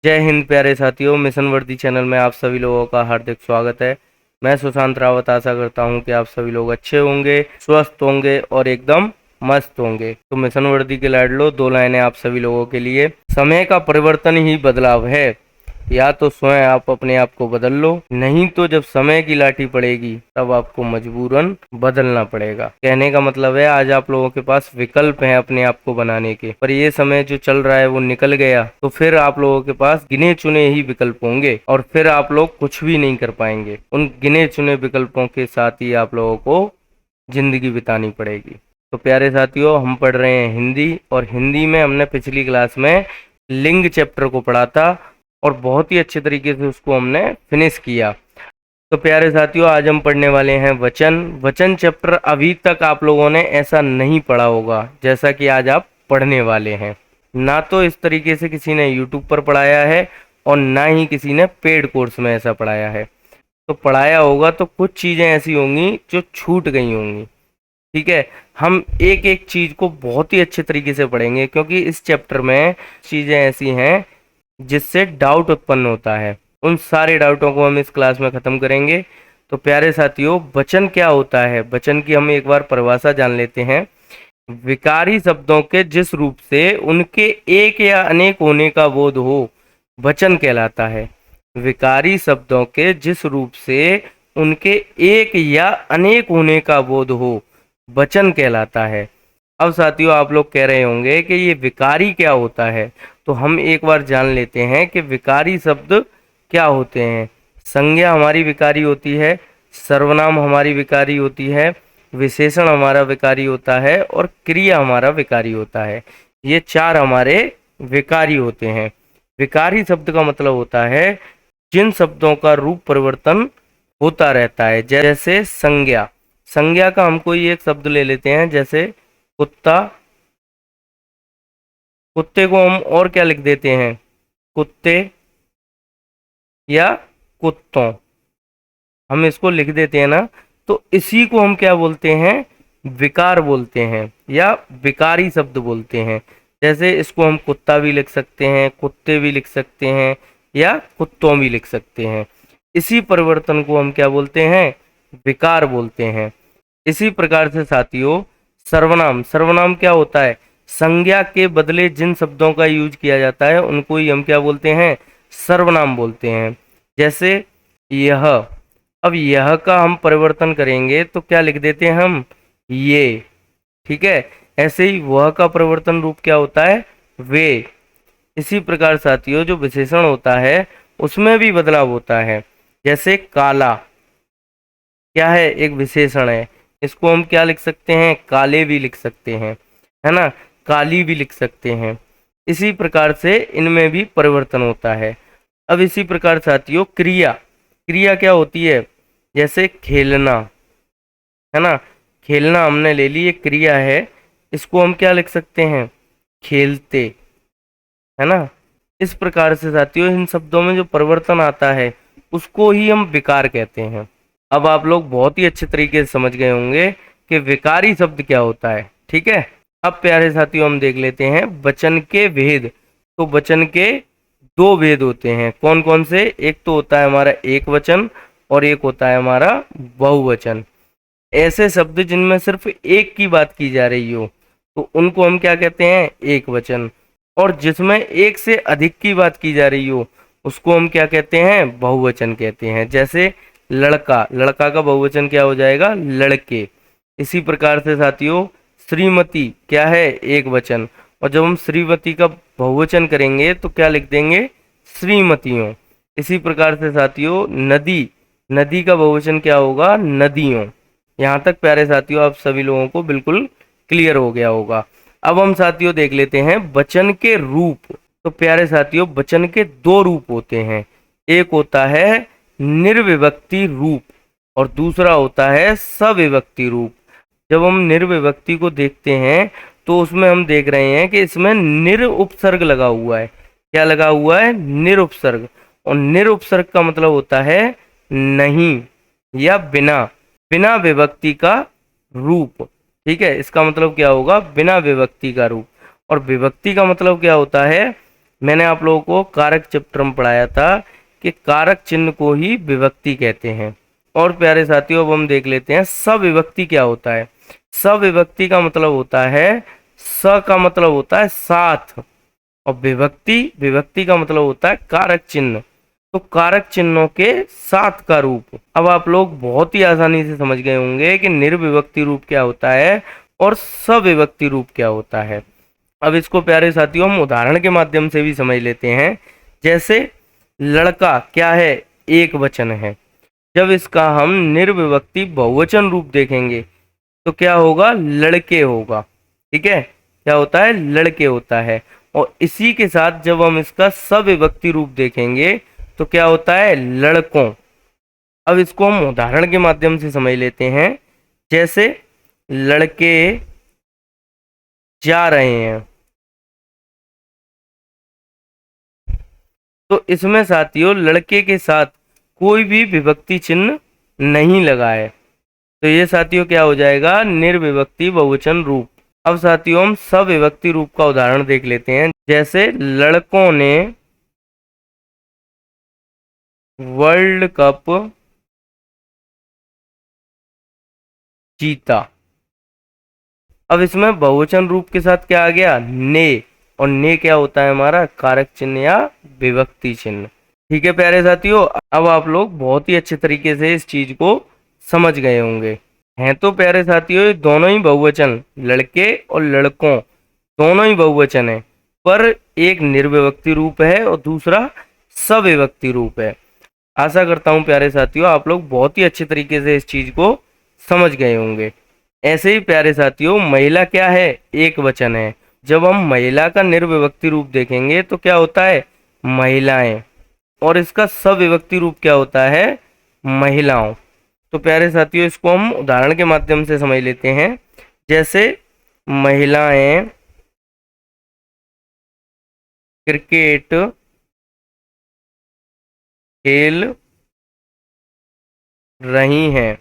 जय हिंद प्यारे साथियों, मिशन वर्दी चैनल में आप सभी लोगों का हार्दिक स्वागत है। मैं सुशांत रावत आशा करता हूं कि आप सभी लोग अच्छे होंगे, स्वस्थ होंगे और एकदम मस्त होंगे। तो मिशन वर्दी के लाडलो, दो लाइनें आप सभी लोगों के लिए। समय का परिवर्तन ही बदलाव है, या तो स्वयं आप अपने आप को बदल लो, नहीं तो जब समय की लाठी पड़ेगी तब आपको मजबूरन बदलना पड़ेगा। कहने का मतलब है, आज आप लोगों के पास विकल्प हैं अपने आप को बनाने के, पर ये समय जो चल रहा है वो निकल गया तो फिर आप लोगों के पास गिने चुने ही विकल्प होंगे और फिर आप लोग कुछ भी नहीं कर पाएंगे। उन गिने चुने विकल्पों के साथ ही आप लोगों को जिंदगी बितानी पड़ेगी। तो प्यारे साथियों, हम पढ़ रहे हैं हिंदी, और हिंदी में हमने पिछली क्लास में लिंग चैप्टर को पढ़ा था और बहुत ही अच्छे तरीके से उसको हमने फिनिश किया। तो प्यारे साथियों, आज हम पढ़ने वाले हैं वचन। वचन चैप्टर अभी तक आप लोगों ने ऐसा नहीं पढ़ा होगा जैसा कि आज आप पढ़ने वाले हैं। ना तो इस तरीके से किसी ने यूट्यूब पर पढ़ाया है और ना ही किसी ने पेड कोर्स में ऐसा पढ़ाया है। तो पढ़ाया होगा तो कुछ चीज़ें ऐसी होंगी जो छूट गई होंगी। ठीक है, हम एक एक चीज को बहुत ही अच्छे तरीके से पढ़ेंगे, क्योंकि इस चैप्टर में चीजें ऐसी हैं जिससे डाउट उत्पन्न होता है। उन सारे डाउटों को हम इस क्लास में खत्म करेंगे। तो प्यारे साथियों, वचन क्या होता है? वचन की हम एक बार परिभाषा जान लेते हैं। विकारी शब्दों के जिस रूप से उनके एक या अनेक होने का बोध हो, वचन कहलाता है। विकारी शब्दों के जिस रूप से उनके एक या अनेक होने का बोध हो, वचन कहलाता है। अब साथियों, आप लोग कह रहे होंगे कि ये विकारी क्या होता है, तो हम एक बार जान लेते हैं कि विकारी शब्द क्या होते हैं। संज्ञा हमारी विकारी होती है, सर्वनाम हमारी विकारी होती है, विशेषण हमारा विकारी होता है और क्रिया हमारा विकारी होता है। ये चार हमारे विकारी होते हैं। विकारी शब्द का मतलब होता है जिन शब्दों का रूप परिवर्तन होता रहता है, जैसे संज्ञा। संज्ञा का हम कोई एक शब्द ले लेते हैं, जैसे कुत्ता। कुत्ते को हम और क्या लिख देते हैं? कुत्ते या कुत्तों, हम इसको लिख देते हैं ना। तो इसी को हम क्या बोलते हैं? विकार बोलते हैं या विकारी शब्द बोलते हैं। जैसे इसको हम कुत्ता भी लिख सकते हैं, कुत्ते भी लिख सकते हैं या कुत्तों भी लिख सकते हैं। इसी परिवर्तन को हम क्या बोलते हैं? विकार बोलते हैं। इसी प्रकार से साथियों, सर्वनाम। सर्वनाम क्या होता है? संज्ञा के बदले जिन शब्दों का यूज किया जाता है उनको ही हम क्या बोलते हैं? सर्वनाम बोलते हैं। जैसे यह। अब यह का हम परिवर्तन करेंगे तो क्या लिख देते हैं हम? ये। ठीक है, ऐसे ही वह का परिवर्तन रूप क्या होता है? वे। इसी प्रकार साथियों, जो विशेषण होता है उसमें भी बदलाव होता है। जैसे काला, क्या है? एक विशेषण है। इसको हम क्या लिख सकते हैं? काले भी लिख सकते हैं, है ना। काली भी लिख सकते हैं। इसी प्रकार से इनमें भी परिवर्तन होता है। अब इसी प्रकार साथियों, क्रिया। क्रिया क्या होती है? जैसे खेलना, है ना। खेलना हमने ले ली, एक क्रिया है। इसको हम क्या लिख सकते हैं? खेलते, है ना। इस प्रकार से साथियों, इन शब्दों में जो परिवर्तन आता है उसको ही हम विकार कहते हैं। अब आप लोग बहुत ही अच्छे तरीके से समझ गए होंगे कि विकारी शब्द क्या होता है। ठीक है, अब प्यारे साथियों, हम देख लेते हैं वचन के भेद। तो वचन के दो भेद होते हैं। कौन कौन से? एक तो होता है हमारा एक वचन और एक होता है हमारा बहुवचन। ऐसे शब्द जिनमें सिर्फ एक की बात की जा रही हो तो उनको हम क्या कहते हैं? एक वचन। और जिसमें एक से अधिक की बात की जा रही हो उसको हम क्या कहते हैं? बहुवचन कहते हैं। जैसे लड़का। लड़का का बहुवचन क्या हो जाएगा? लड़के। इसी प्रकार से साथियों, श्रीमती क्या है? एक वचन। और जब हम श्रीमती का बहुवचन करेंगे तो क्या लिख देंगे? श्रीमतियों। इसी प्रकार से साथियों, नदी। नदी का बहुवचन क्या होगा? नदियों। यहाँ तक प्यारे साथियों आप सभी लोगों को बिल्कुल क्लियर हो गया होगा। अब हम साथियों देख लेते हैं वचन के रूप। तो प्यारे साथियों, वचन के दो रूप होते हैं। एक होता है निर्विभक्ति रूप और दूसरा होता है सविभक्ति रूप। जब हम निर्विभक्ति को देखते हैं तो उसमें हम देख रहे हैं कि इसमें निर उपसर्ग लगा हुआ है। क्या लगा हुआ है? निर उपसर्ग। और निर उपसर्ग का मतलब होता है नहीं या बिना। बिना विभक्ति का रूप। ठीक है, इसका मतलब क्या होगा? बिना विभक्ति का रूप। और विभक्ति का मतलब क्या होता है? मैंने आप लोगों को कारक चैप्टर में पढ़ाया था कि कारक चिन्ह को ही विभक्ति कहते हैं। और प्यारे साथियों, अब हम देख लेते हैं सविभक्ति क्या होता है। सविभक्ति का मतलब होता है, स का मतलब होता है साथ, और विभक्ति, विभक्ति का मतलब होता है कारक चिन्ह। तो कारक चिन्हों के साथ का रूप। अब आप लोग बहुत ही आसानी से समझ गए होंगे कि निर्विभक्ति रूप क्या होता है और सविभक्ति रूप क्या होता है। अब इसको प्यारे साथियों हम उदाहरण के माध्यम से भी समझ लेते हैं। जैसे लड़का क्या है, एक वचन है। जब इसका हम निर्विभक्ति बहुवचन रूप देखेंगे तो क्या होगा, लड़के होगा। ठीक है, क्या होता है, लड़के होता है। और इसी के साथ जब हम इसका सविभक्ति रूप देखेंगे तो क्या होता है, लड़कों। अब इसको हम उदाहरण के माध्यम से समझ लेते हैं। जैसे लड़के जा रहे हैं, तो इसमें साथियों लड़के के साथ कोई भी विभक्ति चिन्ह नहीं लगा है, तो ये साथियों क्या हो जाएगा, निर्विभक्ति बहुवचन रूप। अब साथियों हम सविभक्ति रूप का उदाहरण देख लेते हैं। जैसे लड़कों ने वर्ल्ड कप जीता। अब इसमें बहुवचन रूप के साथ क्या आ गया, ने, और ने क्या होता है हमारा, कारक चिन्ह या विभक्ति चिन्ह। ठीक है प्यारे साथियों, अब आप लोग बहुत ही अच्छे तरीके से इस चीज को समझ गए होंगे। हैं तो प्यारे साथियों ये दोनों ही बहुवचन, लड़के और लड़कों दोनों ही बहुवचन है, पर एक निर्विभक्ति रूप है और दूसरा सविभक्ति रूप है। आशा करता हूं प्यारे साथियों आप लोग बहुत ही अच्छे तरीके से इस चीज को समझ गए होंगे। ऐसे ही प्यारे साथियों महिला क्या है, एक वचन है। जब हम महिला का निर्विभक्ति रूप देखेंगे तो क्या होता है, महिलाएं, और इसका सविभक्ति रूप क्या होता है, महिलाओं। तो प्यारे साथियों इसको हम उदाहरण के माध्यम से समझ लेते हैं। जैसे महिलाएं क्रिकेट खेल रही हैं।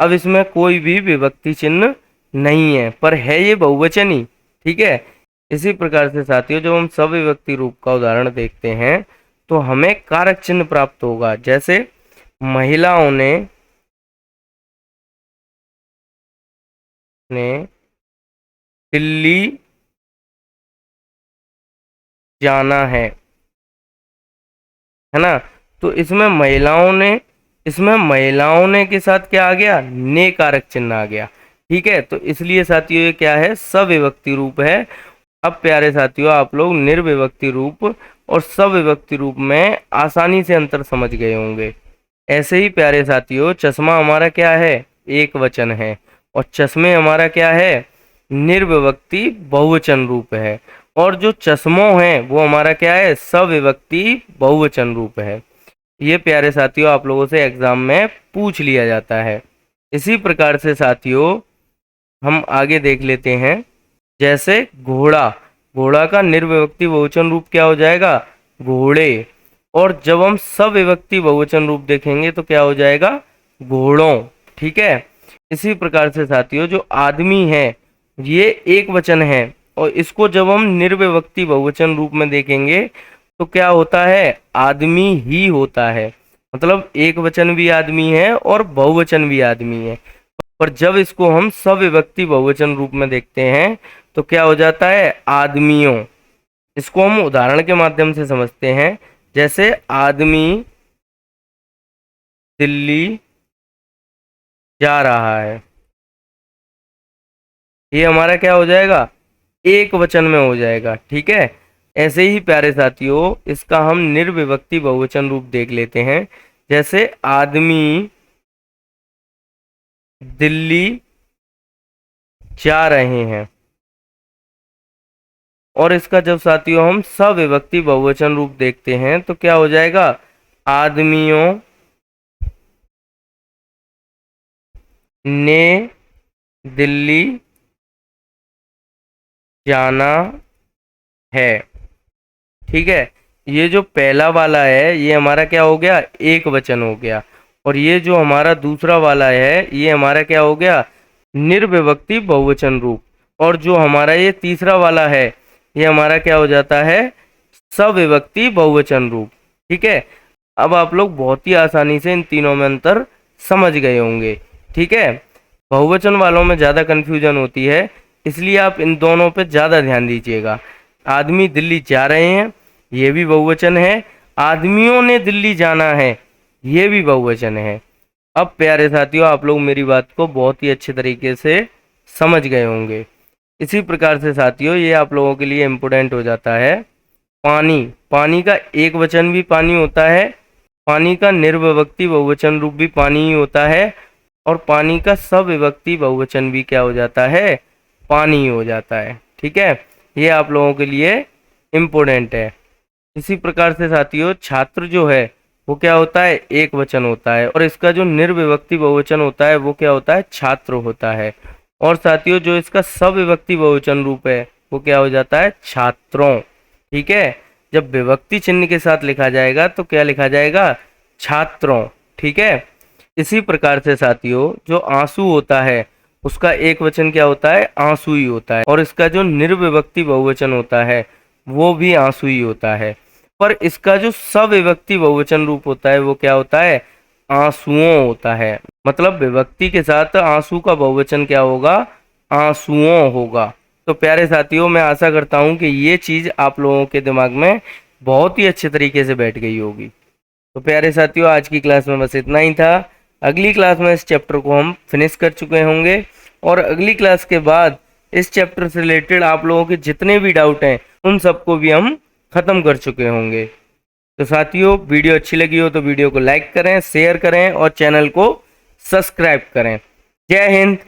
अब इसमें कोई भी विभक्ति चिन्ह नहीं है, पर है ये बहुवचन ही। ठीक है, इसी प्रकार से साथियों जब हम सविभक्ति रूप का उदाहरण देखते हैं तो हमें कारक चिन्ह प्राप्त होगा। जैसे महिलाओं ने दिल्ली जाना है ना। तो इसमें महिलाओं ने के साथ क्या आ गया, ने कारक चिन्ह आ गया। ठीक है, तो इसलिए साथियों ये क्या है, सविभक्ति रूप है। अब प्यारे साथियों आप लोग निर्विभक्ति रूप और सविभक्ति रूप में आसानी से अंतर समझ गए होंगे। ऐसे ही प्यारे साथियों चश्मा हमारा क्या है, एक वचन है, और चश्मे हमारा क्या है, निर्विभक्ति बहुवचन रूप है। और जो चश्मों है वो हमारा क्या है, सविभक्ति बहुवचन रूप है। ये प्यारे साथियों आप लोगों से एग्जाम में पूछ लिया जाता है। इसी प्रकार से साथियों हम आगे देख लेते हैं। जैसे घोड़ा, घोड़ा का निर्विभक्ति बहुवचन रूप क्या हो जाएगा, घोड़े। और जब हम सविभक्ति बहुवचन रूप देखेंगे तो क्या हो जाएगा, घोड़ों। ठीक है, इसी प्रकार से साथियों जो आदमी है ये एक वचन है, और इसको जब हम निर्विभक्ति बहुवचन रूप में देखेंगे तो क्या होता है, आदमी ही होता है। मतलब एक वचन भी आदमी है और बहुवचन भी आदमी है। पर जब इसको हम सविभक्ति बहुवचन रूप में देखते हैं तो क्या हो जाता है, आदमियों। इसको हम उदाहरण के माध्यम से समझते हैं। जैसे आदमी दिल्ली जा रहा है, ये हमारा क्या हो जाएगा, एक वचन में हो जाएगा। ठीक है, ऐसे ही प्यारे साथियों इसका हम निर्विभक्ति बहुवचन रूप देख लेते हैं। जैसे आदमी दिल्ली जा रहे हैं, और इसका जब साथियों हम सविभक्ति बहुवचन रूप देखते हैं तो क्या हो जाएगा, आदमियों ने दिल्ली जाना है। ठीक है, ये जो पहला वाला है ये हमारा क्या हो गया, एक वचन हो गया, और ये जो हमारा दूसरा वाला है ये हमारा क्या हो गया, निर्विभक्ति बहुवचन रूप। और जो हमारा ये तीसरा वाला है ये हमारा क्या हो जाता है, सविभक्ति बहुवचन रूप। ठीक है, अब आप लोग बहुत ही आसानी से इन तीनों में अंतर समझ गए होंगे। ठीक है, बहुवचन वालों में ज़्यादा कन्फ्यूजन होती है, इसलिए आप इन दोनों पे ज़्यादा ध्यान दीजिएगा। आदमी दिल्ली जा रहे हैं, ये भी बहुवचन है। आदमियों ने दिल्ली जाना है, ये भी बहुवचन है। अब प्यारे साथियों, आप लोग मेरी बात को बहुत ही अच्छे तरीके से समझ गए होंगे। इसी प्रकार से साथियों, ये आप लोगों के लिए इम्पोर्टेंट हो जाता है पानी। पानी का एक वचन भी पानी होता है, पानी का निर्विभक्ति बहुवचन रूप भी पानी ही होता है, और पानी का सविभक्ति बहुवचन भी क्या हो जाता है, पानी ही हो जाता है। ठीक है, ये आप लोगों के लिए इम्पोर्टेंट है। इसी प्रकार से साथियों, छात्र जो है वो क्या होता है, एक वचन होता है, और इसका जो निर्विभक्ति बहुवचन होता है वो क्या होता है, छात्र होता है। और साथियों, जो इसका सविभक्ति बहुवचन रूप है वो क्या हो जाता है, छात्रों। ठीक है, जब विभक्ति चिन्ह के साथ लिखा जाएगा तो क्या लिखा जाएगा, छात्रों। ठीक है, इसी प्रकार से साथियों, जो आंसू होता है उसका एक वचन क्या होता है, आंसू ही होता है, और इसका जो निर्विभक्ति बहुवचन होता है वो भी आंसू ही होता है। पर इसका जो सविभक्ति बहुवचन रूप होता है वो क्या होता है, आंसुओं होता है। मतलब विभक्ति के साथ आंसू का बहुवचन क्या होगा, आंसुओं होगा। तो प्यारे साथियों, मैं आशा करता हूँ कि ये चीज़ आप लोगों के दिमाग में बहुत ही अच्छे तरीके से बैठ गई होगी। तो प्यारे साथियों, आज की क्लास में बस इतना ही था। अगली क्लास में इस चैप्टर को हम फिनिश कर चुके होंगे, और अगली क्लास के बाद इस चैप्टर से रिलेटेड आप लोगों के जितने भी डाउट हैं उन सबको भी हम खत्म कर चुके होंगे। तो साथियों, वीडियो अच्छी लगी हो तो वीडियो को लाइक करें, शेयर करें और चैनल को सब्सक्राइब करें। जय हिंद,